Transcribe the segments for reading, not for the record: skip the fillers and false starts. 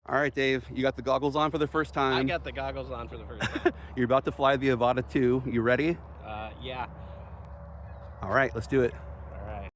All right, Dave, you got the goggles on for the first time. I got the goggles on for the first time. You're about to fly the Avata 2. You ready? Yeah. All right, let's do it. All right.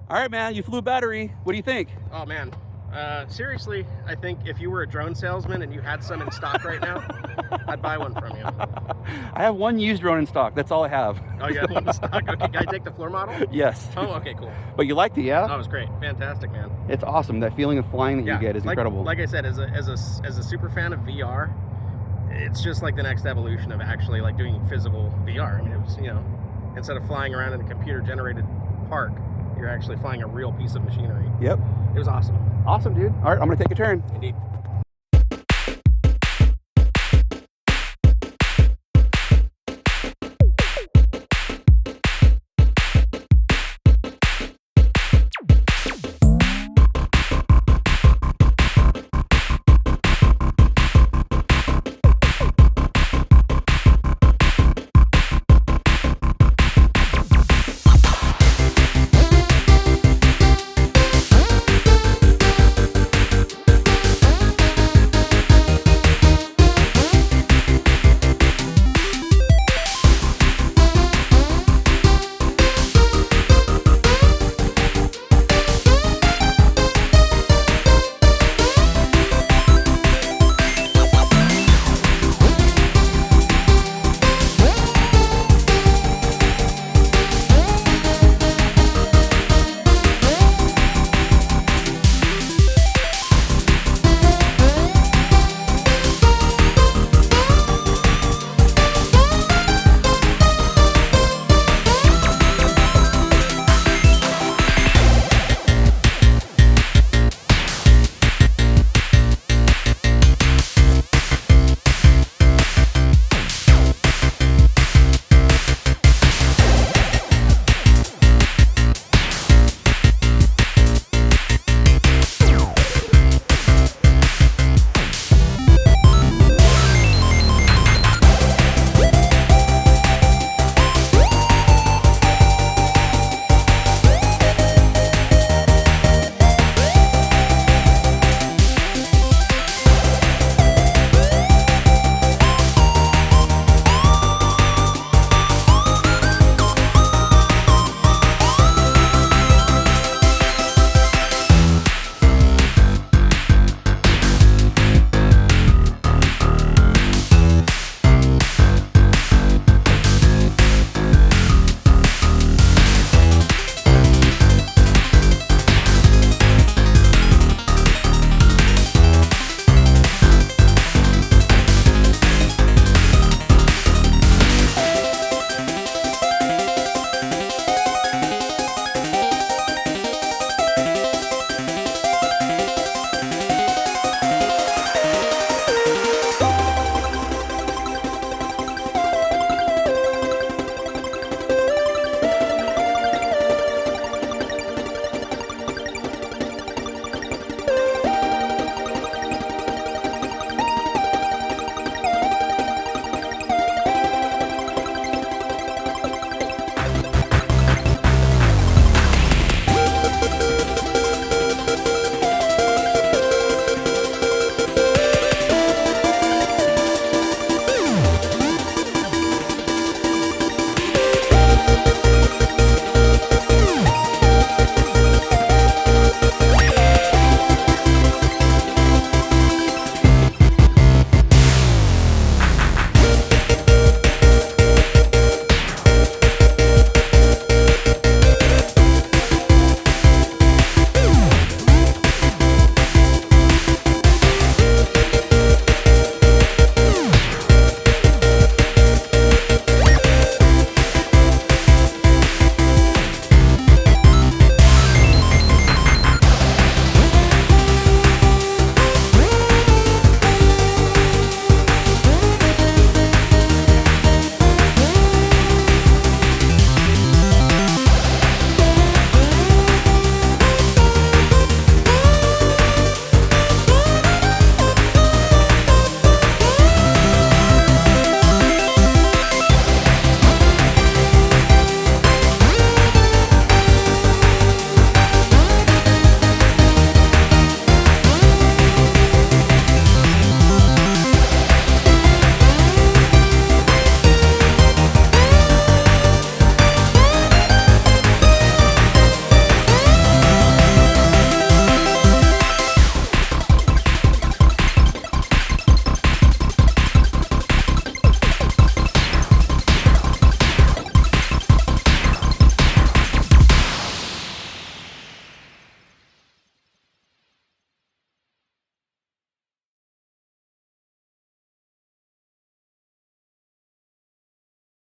All right, man, you flew battery. What do you think? Oh man, seriously, I think if you were a drone salesman and you had some in stock right now, I'd buy one from you. I have one used drone in stock. That's all I have. Oh, you have one in stock? Okay, can I take the floor model? Yes. Oh, okay, cool. But you liked it, yeah? That was great. Fantastic, man. It's awesome. That feeling of flying that you get is incredible. Like I said, as a super fan of VR, it's just like the next evolution of actually like doing physical VR. I mean, it was, you know, instead of flying around in a computer-generated park, you're actually flying a real piece of machinery. Yep. It was awesome. Awesome, dude. All right, I'm gonna take a turn. Indeed.